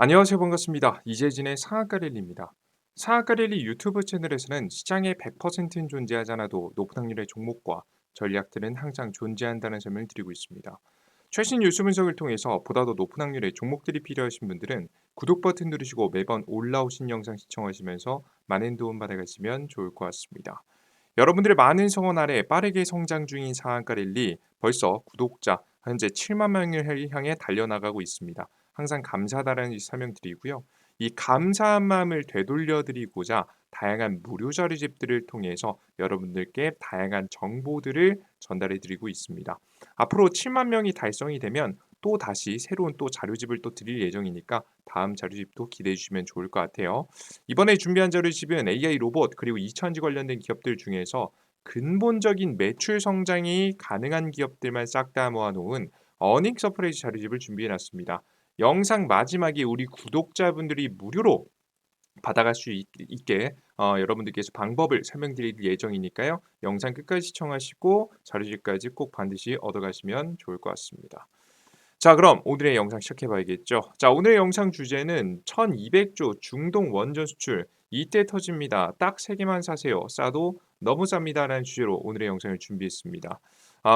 안녕하세요. 반갑습니다. 이재진의 상한가 랠리입니다. 상한가 랠리 유튜브 채널에서는 시장에 100%는 존재하지 않아도 높은 확률의 종목과 전략들은 항상 존재한다는 설명을 드리고 있습니다. 최신 뉴스 분석을 통해서 보다 더 높은 확률의 종목들이 필요하신 분들은 구독 버튼 누르시고 매번 올라오신 영상 시청하시면서 많은 도움 받아가시면 좋을 것 같습니다. 여러분들의 많은 성원 아래 빠르게 성장 중인 상한가 랠리 벌써 구독자 현재 7만 명을 향해 달려나가고 있습니다. 항상 감사하다는 설명드리고요. 이 감사한 마음을 되돌려드리고자 다양한 무료 자료집들을 통해서 여러분들께 다양한 정보들을 전달해드리고 있습니다. 앞으로 7만 명이 달성이 되면 또 다시 새로운 또 자료집을 또 드릴 예정이니까 다음 자료집도 기대해 주시면 좋을 것 같아요. 이번에 준비한 자료집은 AI 로봇 그리고 2차전지 관련된 기업들 중에서 근본적인 매출 성장이 가능한 기업들만 싹 다 모아놓은 어닝 서프라이즈 자료집을 준비해 놨습니다. 영상 마지막에 우리 구독자분들이 무료로 받아갈 수 있게 여러분들께서 방법을 설명드릴 예정이니까요. 영상 끝까지 시청하시고 자료집까지 꼭 반드시 얻어가시면 좋을 것 같습니다. 자, 그럼 오늘의 영상 시작해 봐야겠죠. 자, 오늘의 영상 주제는 1200조 중동 원전 수출 이때 터집니다. 딱 3개만 사세요. 싸도 너무 쌉니다라는 주제로 오늘의 영상을 준비했습니다.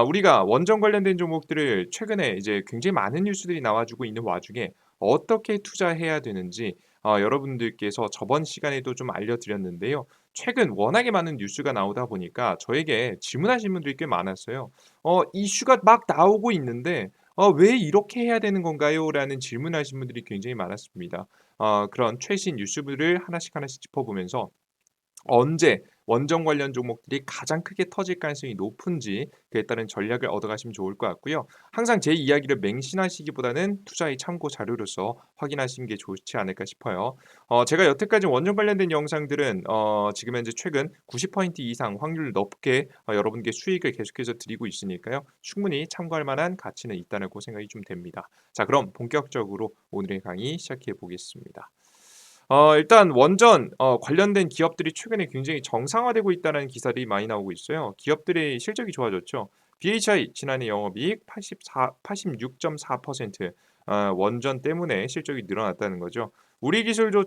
우리가 원전 관련된 종목들을 최근에 이제 굉장히 많은 뉴스들이 나와주고 있는 와중에 어떻게 투자해야 되는지 여러분들께서 저번 시간에도 좀 알려드렸는데요. 최근 워낙에 많은 뉴스가 나오다 보니까 저에게 질문하신 분들이 꽤 많았어요. 이슈가 막 나오고 있는데 "왜 이렇게 해야 되는 건가요?" 라는 질문하신 분들이 굉장히 많았습니다. 그런 최신 뉴스들을 하나씩 하나씩 짚어보면서 언제 원전 관련 종목들이 가장 크게 터질 가능성이 높은지 그에 따른 전략을 얻어가시면 좋을 것 같고요. 항상 제 이야기를 맹신하시기보다는 투자의 참고 자료로서 확인하시는 게 좋지 않을까 싶어요. 제가 여태까지 원전 관련된 영상들은 지금 현재 최근 90% 이상 확률 높게 여러분께 수익을 계속해서 드리고 있으니까요. 충분히 참고할 만한 가치는 있다고 생각이 좀 됩니다. 자, 그럼 본격적으로 오늘의 강의 시작해 보겠습니다. 일단 원전 관련된 기업들이 최근에 굉장히 정상화되고 있다는 기사들이 많이 나오고 있어요. 기업들의 실적이 좋아졌죠. BHI 지난해 영업이익 86.4%, 원전 때문에 실적이 늘어났다는 거죠. 우리기술도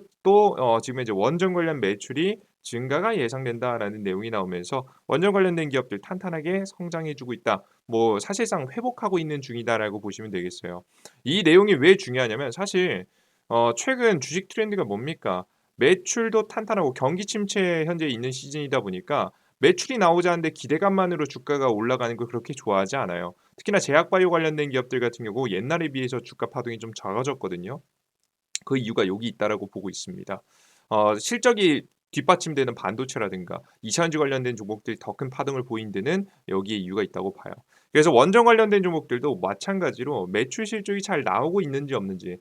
지금 이제 원전 관련 매출이 증가가 예상된다라는 내용이 나오면서 원전 관련된 기업들 탄탄하게 성장해주고 있다. 뭐 사실상 회복하고 있는 중이다라고 보시면 되겠어요. 이 내용이 왜 중요하냐면 사실 최근 주식 트렌드가 뭡니까? 매출도 탄탄하고 경기 침체에 현재 있는 시즌이다 보니까 매출이 나오지 않는데 기대감만으로 주가가 올라가는 걸 그렇게 좋아하지 않아요. 특히나 제약바이오 관련된 기업들 같은 경우 옛날에 비해서 주가 파동이 좀 작아졌거든요. 그 이유가 여기 있다라고 보고 있습니다. 실적이 뒷받침되는 반도체라든가 이차전지 관련된 종목들이 더 큰 파동을 보인 데는 여기에 이유가 있다고 봐요. 그래서 원전 관련된 종목들도 마찬가지로 매출 실적이 잘 나오고 있는지 없는지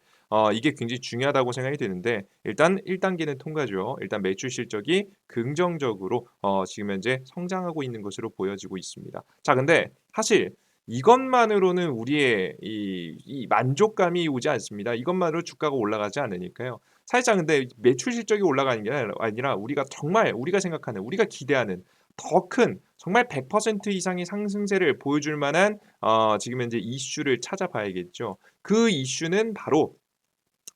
이게 굉장히 중요하다고 생각이 드는데 일단 1단계는 통과죠. 일단 매출 실적이 긍정적으로 지금 현재 성장하고 있는 것으로 보여지고 있습니다. 자, 근데 사실 이것만으로는 우리의 이 만족감이 오지 않습니다. 이것만으로 주가가 올라가지 않으니까요. 살짝 근데 매출 실적이 올라가는 게 아니라 우리가 정말 우리가 생각하는 우리가 기대하는 더 큰 정말 100% 이상의 상승세를 보여줄 만한 지금 현재 이슈를 찾아봐야겠죠. 그 이슈는 바로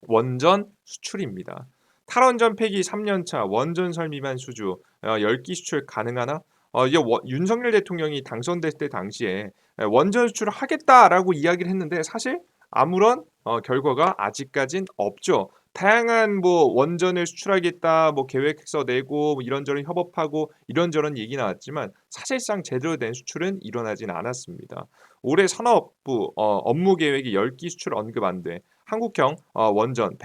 원전 수출입니다. 탈원전 폐기 3년 차 원전설 미만 수주 10기 수출 가능하나? 이게 윤석열 대통령이 당선됐을 때 당시에 원전 수출을 하겠다라고 이야기를 했는데 사실 아무런 결과가 아직까진 없죠. 다양한 뭐 원전을 수출하겠다 뭐 계획서 내고 뭐 이런저런 협업하고 이런저런 얘기 나왔지만 사실상 제대로 된 수출은 일어나진 않았습니다. 올해 산업부 업무 계획이 10기 수출 언급 안 돼. 한국형 원전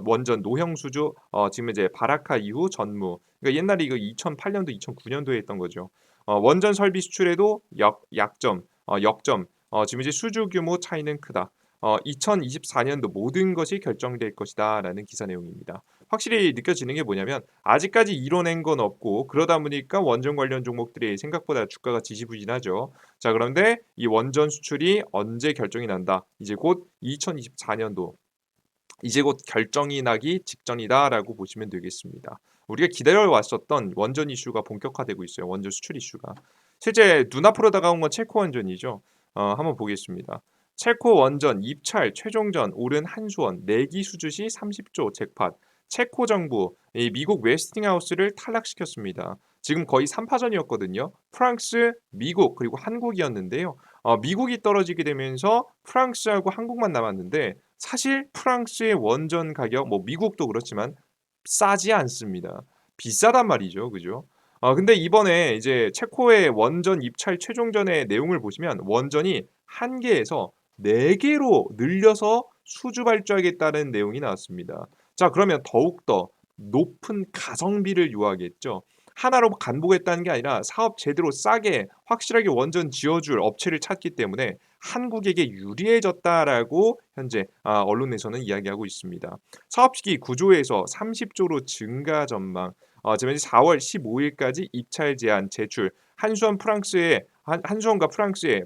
원전 노형 수주 지금 이제 바라카 이후 전무. 그러니까 옛날에 이거 2008년도 2009년도에 했던 거죠. 원전 설비 수출에도 약점 역점 지금 이제 수주 규모 차이는 크다. 2024년도 모든 것이 결정될 것이다라는 기사 내용입니다. 확실히 느껴지는 게 뭐냐면 아직까지 이뤄낸 건 없고 그러다 보니까 원전 관련 종목들이 생각보다 주가가 지지부진하죠. 자, 그런데 이 원전 수출이 언제 결정이 난다. 이제 곧 2024년도 이제 곧 결정이 나기 직전이다라고 보시면 되겠습니다. 우리가 기다려 왔었던 원전 이슈가 본격화되고 있어요. 원전 수출 이슈가. 실제 눈앞으로 다가온 건 체코 원전이죠. 한번 보겠습니다. 체코 원전 입찰 최종전 오른 한수원 내기 수주 시 30조 잭팟. 체코 정부 이 미국 웨스팅하우스를 탈락시켰습니다. 지금 거의 3파전이었거든요. 프랑스, 미국 그리고 한국이었는데요. 미국이 떨어지게 되면서 프랑스하고 한국만 남았는데 사실 프랑스의 원전 가격 뭐 미국도 그렇지만 싸지 않습니다. 비싸단 말이죠. 그죠? 근데 이번에 이제 체코의 원전 입찰 최종전의 내용을 보시면 원전이 1 개에서 4 개로 늘려서 수주 발주하겠다는 내용이 나왔습니다. 자, 그러면 더욱더 높은 가성비를 요하겠죠. 하나로 간보겠다는 게 아니라 사업 제대로 싸게 확실하게 원전 지어줄 업체를 찾기 때문에 한국에게 유리해졌다라고 현재 언론에서는 이야기하고 있습니다. 사업 시기 구조에서 30조로 증가 전망. 지금 현재 4월 15일까지 입찰 제한 제출. 한수원과 프랑스의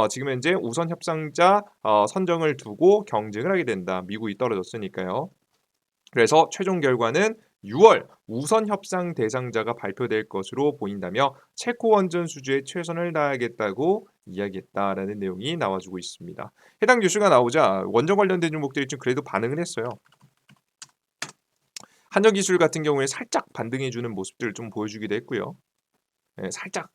지금 현재 우선 협상자 선정을 두고 경쟁을 하게 된다. 미국이 떨어졌으니까요. 그래서 최종 결과는 6월 우선 협상 대상자가 발표될 것으로 보인다며 체코 원전 수주에 최선을 다하겠다고 이야기했다라는 내용이 나와주고 있습니다. 해당 뉴스가 나오자 원전 관련된 종목들이 좀 그래도 반응을 했어요. 한전기술 같은 경우에 살짝 반등해주는 모습들을 좀 보여주기도 했고요. 네, 살짝,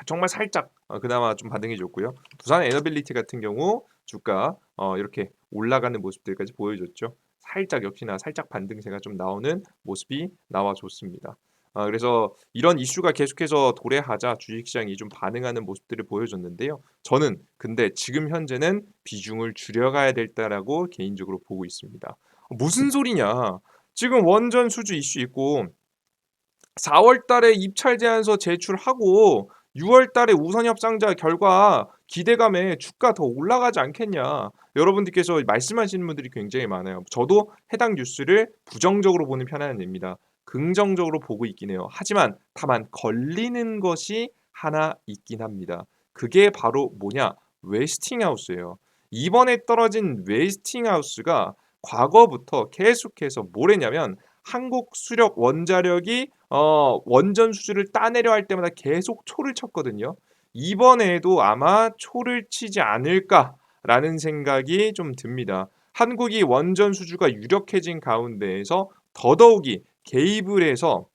정말 살짝 그나마 좀 반등해줬고요. 두산 에너빌리티 같은 경우 주가 이렇게 올라가는 모습들까지 보여줬죠. 살짝 역시나 살짝 반등세가 좀 나오는 모습이 나와줬습니다. 그래서 이런 이슈가 계속해서 도래하자 주식시장이 좀 반응하는 모습들을 보여줬는데요. 저는 근데 지금 현재는 비중을 줄여가야 될다라고 개인적으로 보고 있습니다. 무슨 소리냐? 지금 원전 수주 이슈 있고 4월 달에 입찰 제안서 제출하고 6월 달에 우선 협상자 결과 기대감에 주가 더 올라가지 않겠냐. 여러분들께서 말씀하시는 분들이 굉장히 많아요. 저도 해당 뉴스를 부정적으로 보는 편은 아닙니다. 긍정적으로 보고 있긴 해요. 하지만 다만 걸리는 것이 하나 있긴 합니다. 그게 바로 뭐냐? 웨스팅하우스예요. 이번에 떨어진 웨스팅하우스가 과거부터 계속해서 뭘 했냐면 한국 수력 원자력이 원전 수주를 따내려 할 때마다 계속 초를 쳤거든요. 이번에도 아마 초를 치지 않을까라는 생각이 좀 듭니다. 한국이 원전 수주가 유력해진 가운데에서 더더욱이 개입을 해서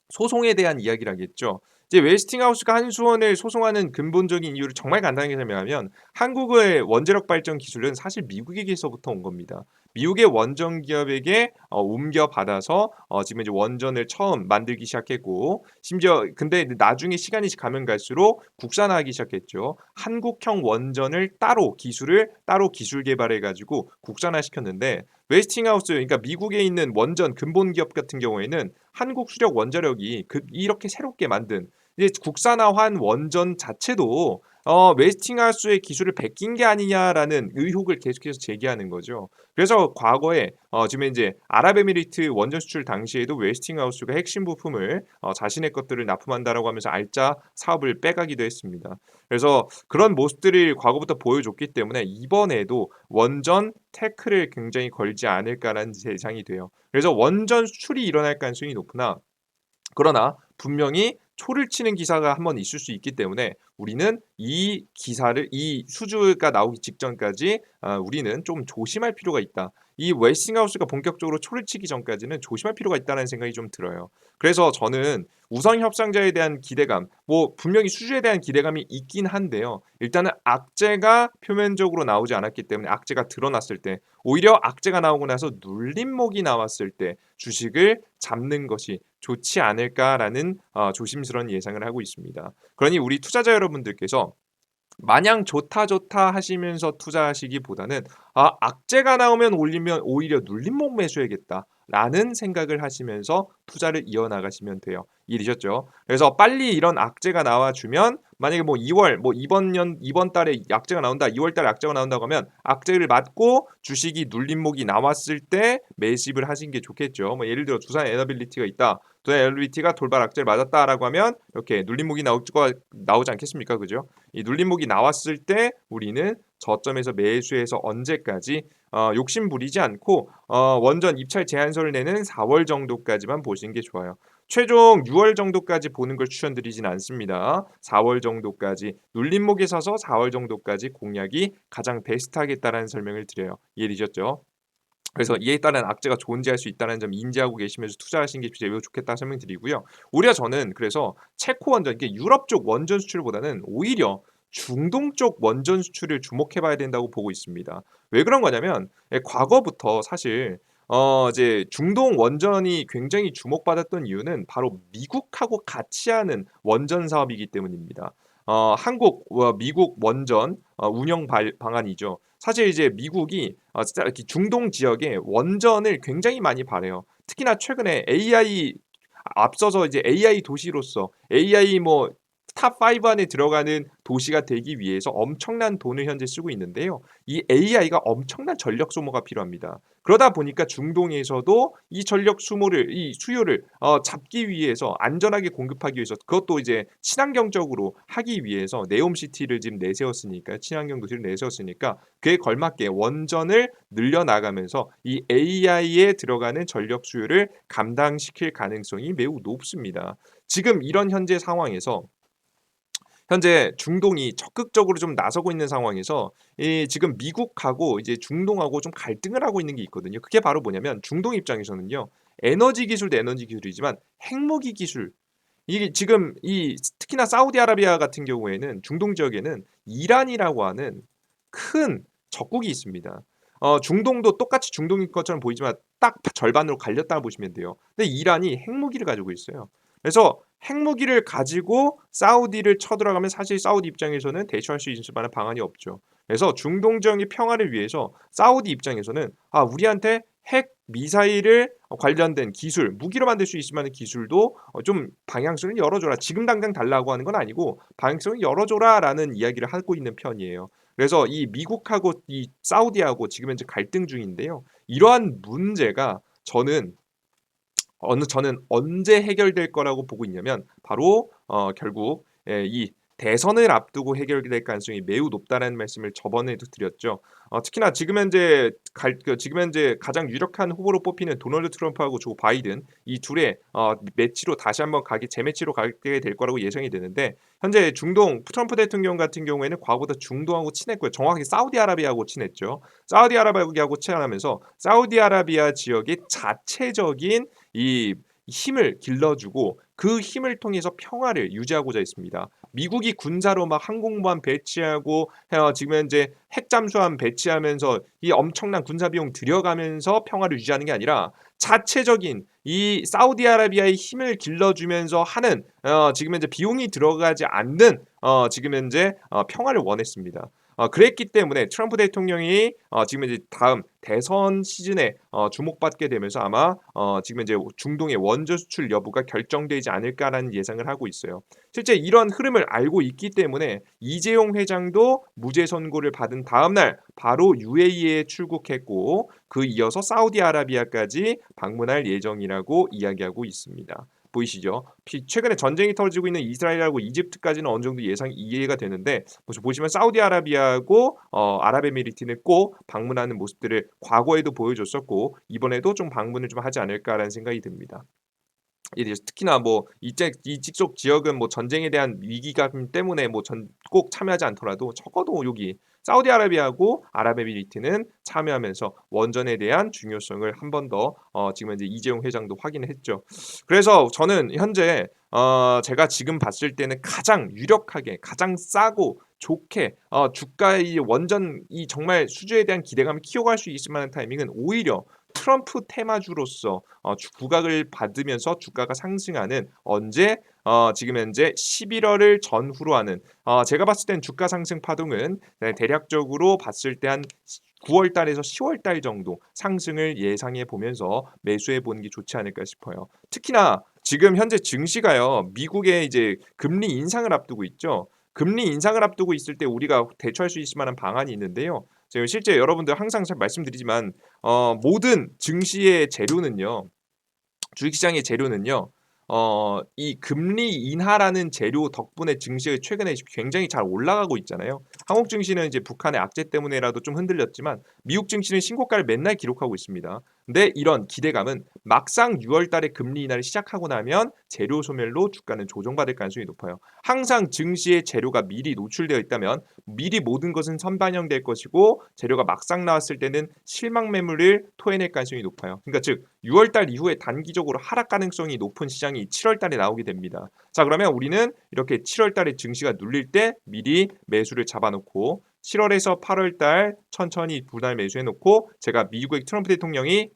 소송에 대한 이야기를 하겠죠. 이제 웨스팅하우스가 한수원을 소송하는 근본적인 이유를 정말 간단하게 설명하면 한국의 원자력 발전 기술은 사실 미국에게서부터 온 겁니다. 미국의 원전 기업에게 옮겨받아서 지금 이제 원전을 처음 만들기 시작했고 심지어 근데 나중에 시간이 가면 갈수록 국산화하기 시작했죠. 한국형 원전을 따로 기술 개발해 가지고 국산화 시켰는데 웨스팅하우스 그러니까 미국에 있는 원전 근본 기업 같은 경우에는 한국 수력 원자력이 이렇게 새롭게 만든 이제 국산화한 원전 자체도 웨스팅하우스의 기술을 베낀 게 아니냐라는 의혹을 계속해서 제기하는 거죠. 그래서 과거에 지금 이제 아랍에미리트 원전 수출 당시에도 웨스팅하우스가 핵심 부품을 자신의 것들을 납품한다라고 하면서 알짜 사업을 빼가기도 했습니다. 그래서 그런 모습들을 과거부터 보여줬기 때문에 이번에도 원전 태클을 굉장히 걸지 않을까라는 예상이 돼요. 그래서 원전 수출이 일어날 가능성이 높으나 그러나 분명히 초를 치는 기사가 한번 있을 수 있기 때문에 우리는 이 수주가 나오기 직전까지 우리는 좀 조심할 필요가 있다. 이 웨스팅하우스가 본격적으로 초를 치기 전까지는 조심할 필요가 있다는 생각이 좀 들어요. 그래서 저는 우선 협상자에 대한 기대감, 뭐 분명히 수주에 대한 기대감이 있긴 한데요. 일단은 악재가 표면적으로 나오지 않았기 때문에 악재가 드러났을 때 오히려 악재가 나오고 나서 눌림목이 나왔을 때 주식을 잡는 것이 좋지 않을까라는 조심스러운 예상을 하고 있습니다. 그러니 우리 투자자 여러분들께서 마냥 좋다 하시면서 투자하시기보다는 악재가 나오면 올리면 오히려 눌림목 매수해야겠다라는 생각을 하시면서 투자를 이어나가시면 돼요. 이해되셨죠? 그래서 빨리 이런 악재가 나와주면 만약에 뭐 2월 뭐 이번 달에 악재가 나온다, 2월 달에 악재가 나온다고 하면 악재를 맞고 주식이 눌림목이 나왔을 때 매집을 하신 게 좋겠죠. 뭐 예를 들어 두산 에너빌리티가 있다. 두산 에너빌리티가 돌발 악재를 맞았다라고 하면 이렇게 눌림목이 나오지 않겠습니까? 그죠? 이 눌림목이 나왔을 때 우리는 저점에서 매수해서 언제까지 욕심 부리지 않고 원전 입찰 제한서를 내는 4월 정도까지만 보시는 게 좋아요. 최종 6월 정도까지 보는 걸 추천드리진 않습니다. 4월 정도까지 눌림목에 서서 4월 정도까지 공략이 가장 베스트하겠다라는 설명을 드려요. 이해되셨죠? 그래서 이에 따른 악재가 존재할 수 있다는 점 인지하고 계시면서 투자하시는 게 매우 좋겠다 설명드리고요. 오히려 저는 그래서 체코 원전, 이게 유럽 쪽 원전 수출보다는 오히려 중동 쪽 원전 수출을 주목해 봐야 된다고 보고 있습니다. 왜 그런 거냐면 과거부터 사실 이제 중동 원전이 굉장히 주목받았던 이유는 바로 미국하고 같이 하는 원전 사업이기 때문입니다. 미국 원전 운영 방안이죠. 사실 이제 미국이 진짜 이렇게 중동 지역에 원전을 굉장히 많이 발해요. 특히나 최근에 AI 앞서서 이제 AI 도시로서 AI 뭐 탑 5 안에 들어가는 도시가 되기 위해서 엄청난 돈을 현재 쓰고 있는데요. 이 AI가 엄청난 전력 소모가 필요합니다. 그러다 보니까 중동에서도 이 수요를 잡기 위해서 안전하게 공급하기 위해서 그것도 이제 친환경적으로 하기 위해서 네옴시티를 지금 내세웠으니까 친환경 도시를 내세웠으니까 그에 걸맞게 원전을 늘려나가면서 이 AI에 들어가는 전력 수요를 감당시킬 가능성이 매우 높습니다. 지금 이런 현재 상황에서 현재 중동이 적극적으로 좀 나서고 있는 상황에서 이 지금 미국하고 이제 중동하고 좀 갈등을 하고 있는 게 있거든요. 그게 바로 뭐냐면 중동 입장에서는요. 에너지 기술도 에너지 기술이지만 핵무기 기술 이게 지금 이 특히나 사우디아라비아 같은 경우에는 중동 지역에는 이란이라고 하는 큰 적국이 있습니다. 중동도 똑같이 중동인 것처럼 보이지만 딱 절반으로 갈렸다고 보시면 돼요. 근데 이란이 핵무기를 가지고 있어요. 그래서 핵무기를 가지고 사우디를 쳐들어가면 사실 사우디 입장에서는 대처할 수 있을 만한 방안이 없죠. 그래서 중동 지역의 평화를 위해서 사우디 입장에서는 우리한테 핵 미사일을 관련된 기술, 무기로 만들 수 있을 만한 기술도 좀 방향성을 열어줘라. 지금 당장 달라고 하는 건 아니고 방향성을 열어줘라라는 이야기를 하고 있는 편이에요. 그래서 이 미국하고 이 사우디하고 지금 현재 갈등 중인데요. 이러한 문제가 저는 언제 해결될 거라고 보고 있냐면 바로 결국 이 대선을 앞두고 해결될 가능성이 매우 높다는 말씀을 저번에도 드렸죠. 특히나 지금 현재 가장 유력한 후보로 뽑히는 도널드 트럼프하고 조 바이든 이 둘의 매치로 다시 한번 재매치로 가게 될 거라고 예상이 되는데 현재 중동 트럼프 대통령 같은 경우에는 과거보다 중동하고 친했고요. 정확히 사우디아라비아하고 친했죠. 사우디아라비아하고 친하면서 사우디아라비아 지역의 자체적인 이 힘을 길러주고 그 힘을 통해서 평화를 유지하고자 했습니다. 미국이 군사로 막 항공모함 배치하고 지금 현재 핵잠수함 배치하면서 이 엄청난 군사 비용 들여가면서 평화를 유지하는 게 아니라 자체적인 이 사우디아라비아의 힘을 길러주면서 하는 지금 현재 비용이 들어가지 않는 지금 현재 평화를 원했습니다. 그랬기 때문에 트럼프 대통령이 지금 이제 다음 대선 시즌에 주목받게 되면서 아마 지금 이제 중동의 원전 수출 여부가 결정되지 않을까라는 예상을 하고 있어요. 실제 이런 흐름을 알고 있기 때문에 이재용 회장도 무죄 선고를 받은 다음 날 바로 UAE에 출국했고 그 이어서 사우디아라비아까지 방문할 예정이라고 이야기하고 있습니다. 보이시죠? 최근에 전쟁이 터지고 있는 이스라엘하고 이집트까지는 어느 정도 예상이 이해가 되는데 보시면 사우디아라비아하고 아랍에미리트는 꼭 방문하는 모습들을 과거에도 보여줬었고 이번에도 좀 방문을 좀 하지 않을까라는 생각이 듭니다. 특히나 뭐 이쪽 지역은 뭐 전쟁에 대한 위기감 때문에 꼭 참여하지 않더라도 적어도 여기 사우디아라비아하고 아랍에미리트는 참여하면서 원전에 대한 중요성을 한 번 더 지금 이제 이재용 회장도 확인을 했죠. 그래서 저는 현재 제가 지금 봤을 때는 가장 유력하게 가장 싸고 좋게 주가의 원전 이 정말 수주에 대한 기대감을 키워갈 수 있을 만한 타이밍은 오히려 트럼프 테마주로서 부각을 받으면서 주가가 상승하는 언제 지금 현재 11월을 전후로 하는 제가 봤을 땐 주가 상승 파동은 대략적으로 봤을 때 한 9월 달에서 10월 달 정도 상승을 예상해 보면서 매수해 보는 게 좋지 않을까 싶어요. 특히나 지금 현재 증시가요. 미국의 이제 금리 인상을 앞두고 있죠. 금리 인상을 앞두고 있을 때 우리가 대처할 수 있을 만한 방안이 있는데요. 제가 실제 여러분들 항상 잘 말씀드리지만 모든 증시의 재료는요. 주식시장의 재료는요. 이 금리 인하라는 재료 덕분에 증시가 최근에 굉장히 잘 올라가고 있잖아요. 한국 증시는 이제 북한의 악재 때문에라도 좀 흔들렸지만 미국 증시는 신고가를 맨날 기록하고 있습니다. 근데 이런 기대감은 막상 6월 달에 금리 인하를 시작하고 나면 재료 소멸로 주가는 조정받을 가능성이 높아요. 항상 증시에 재료가 미리 노출되어 있다면 미리 모든 것은 선반영될 것이고 재료가 막상 나왔을 때는 실망 매물을 토해낼 가능성이 높아요. 그러니까 즉 6월 달 이후에 단기적으로 하락 가능성이 높은 시장이 7월 달에 나오게 됩니다. 자, 그러면 우리는 이렇게 7월 달에 증시가 눌릴 때 미리 매수를 잡아놓고 7월에서 8월 달 천천히 분할 매수해 놓고 제가 미국의 트럼프 대통령이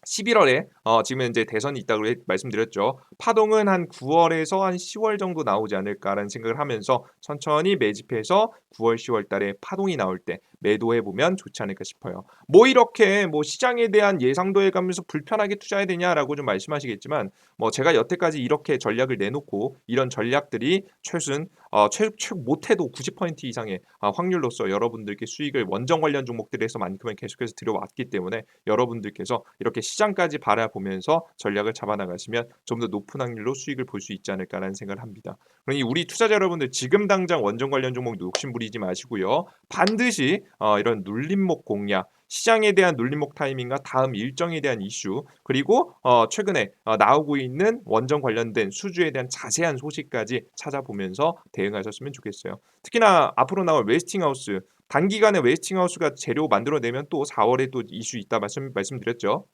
11월에 지금 이제 대선이 있다고 말씀드렸죠. 파동은 한 9월에서 한 10월 정도 나오지 않을까라는 생각을 하면서 천천히 매집해서 9월, 10월 달에 파동이 나올 때 매도해 보면 좋지 않을까 싶어요. 뭐 이렇게 뭐 시장에 대한 예상도 해가면서 불편하게 투자해야 되냐라고 좀 말씀하시겠지만 뭐 제가 여태까지 이렇게 전략을 내놓고 이런 전략들이 최순 최 못해도 90% 이상의 확률로서 여러분들께 수익을 원정 관련 종목들에서만큼은 계속해서 들여왔기 때문에 여러분들께서 이렇게 시장까지 바라보면서 전략을 잡아나가시면 좀 더 높은 확률로 수익을 볼 수 있지 않을까라는 생각을 합니다. 그러니 우리 투자자 여러분들 지금 당장 원정 관련 종목 욕심 부리지 마시고요. 반드시 이런 눌림목 공략, 시장에 대한 눌림목 타이밍과 다음 일정에 대한 이슈 그리고 최근에 나오고 있는 원정 관련된 수주에 대한 자세한 소식까지 찾아보면서 대응하셨으면 좋겠어요. 특히나 앞으로 나올 웨스팅하우스 단기간에 웨스팅하우스가 재료 만들어내면 또 4월에 또 이슈 있다 말씀드렸죠.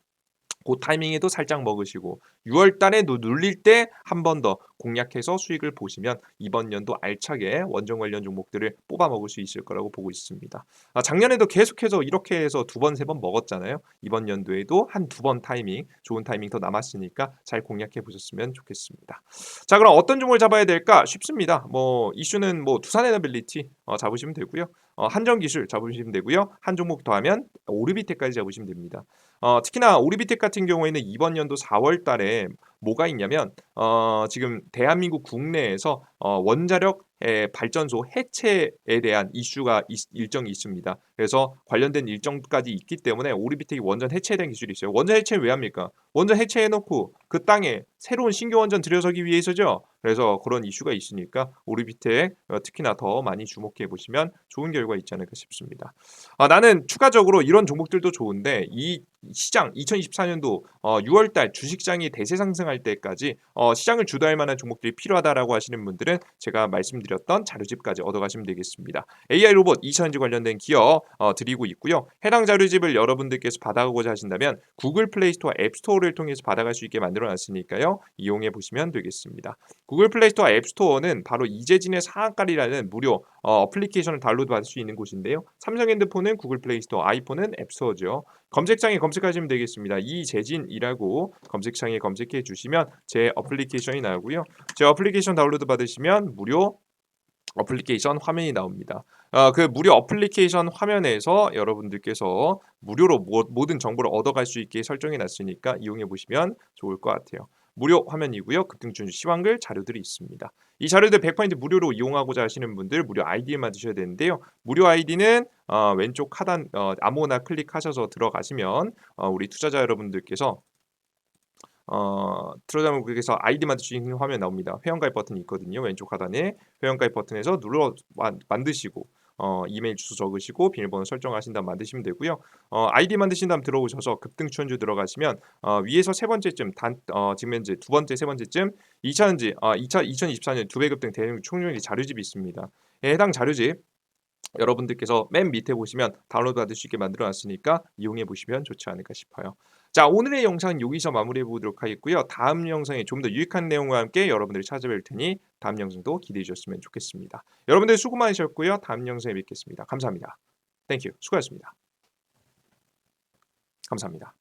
그 타이밍에도 살짝 먹으시고 6월 달에 눌릴 때 한 번 더 공략해서 수익을 보시면 이번 연도 알차게 원정 관련 종목들을 뽑아 먹을 수 있을 거라고 보고 있습니다. 작년에도 계속해서 이렇게 해서 두 번, 세 번 먹었잖아요. 이번 연도에도 한 두 번 타이밍, 좋은 타이밍 더 남았으니까 잘 공략해 보셨으면 좋겠습니다. 자, 그럼 어떤 종목을 잡아야 될까? 쉽습니다. 뭐 이슈는 뭐 두산 에너빌리티 잡으시면 되고요. 한정 기술 잡으시면 되고요. 한 종목 더하면 오르비테까지 잡으시면 됩니다. 특히나 오리비텍 같은 경우에는 이번 연도 4월 달에 뭐가 있냐면 지금 대한민국 국내에서 원자력 발전소 해체에 대한 이슈가 일정이 있습니다. 그래서 관련된 일정까지 있기 때문에 오리비텍이 원전 해체에 대한 기술이 있어요. 원전 해체는 왜 합니까? 원전 해체해놓고 그 땅에 새로운 신규 원전 들여서기 위해서죠. 그래서 그런 이슈가 있으니까 오리비텍 특히나 더 많이 주목해 보시면 좋은 결과 있지 않을까 싶습니다. 나는 추가적으로 이런 종목들도 좋은데 이 시장 2024년도 6월 달 주식시장이 대세 상승할 때까지 시장을 주도할 만한 종목들이 필요하다라고 하시는 분들은 제가 말씀드렸던 자료집까지 얻어가시면 되겠습니다. AI 로봇 2차전지 관련된 기업 드리고 있고요. 해당 자료집을 여러분들께서 받아가고자 하신다면 구글 플레이 스토어 앱 스토어를 통해서 받아갈 수 있게 만들어 놨으니까요. 이용해 보시면 되겠습니다. 구글 플레이 스토어 앱 스토어는 바로 이재진의 상한가리라는 무료 어플리케이션을 다운로드 받을 수 있는 곳인데요. 삼성 핸드폰은 구글 플레이 스토어, 아이폰은 앱 스토어죠. 검색창에 검색하시면 되겠습니다. 이재진이라고 검색창에 검색해 주시면 제 어플리케이션이 나오고요. 제 어플리케이션 다운로드 받으시면 무료 어플리케이션 화면이 나옵니다. 그 무료 어플리케이션 화면에서 여러분들께서 무료로 모든 정보를 얻어갈 수 있게 설정해 놨으니까 이용해 보시면 좋을 것 같아요. 무료 화면이고요. 급등주는 시황글 자료들이 있습니다. 이 자료들 100% 무료로 이용하고자 하시는 분들 무료 아이디만 드셔야 되는데요. 무료 아이디는 왼쪽 하단 아무거나 클릭하셔서 들어가시면 우리 투자자 여러분들께서 들어가면 거기서 아이디 만들 수 있는 화면 나옵니다. 회원가입 버튼이 있거든요. 왼쪽 하단에 회원가입 버튼에서 눌러 만드시고 이메일 주소 적으시고 비밀번호 설정하신 다음 만드시면 되고요. 아이디 만드신 다음 들어오셔서 급등 추천주 들어가시면 위에서 세 번째쯤 지금 현재 두 번째 세 번째쯤 2024년 두 배 급등 대응 총률이 자료집이 있습니다. 해당 자료집 여러분들께서 맨 밑에 보시면 다운로드 받을 수 있게 만들어 놨으니까 이용해 보시면 좋지 않을까 싶어요. 자, 오늘의 영상은 여기서 마무리해 보도록 하겠고요. 다음 영상에 좀 더 유익한 내용과 함께 여러분들이 찾아뵐 테니 다음 영상도 기대해 주셨으면 좋겠습니다. 여러분들 수고 많으셨고요. 다음 영상에 뵙겠습니다. 감사합니다. 땡큐. 수고하셨습니다. 감사합니다.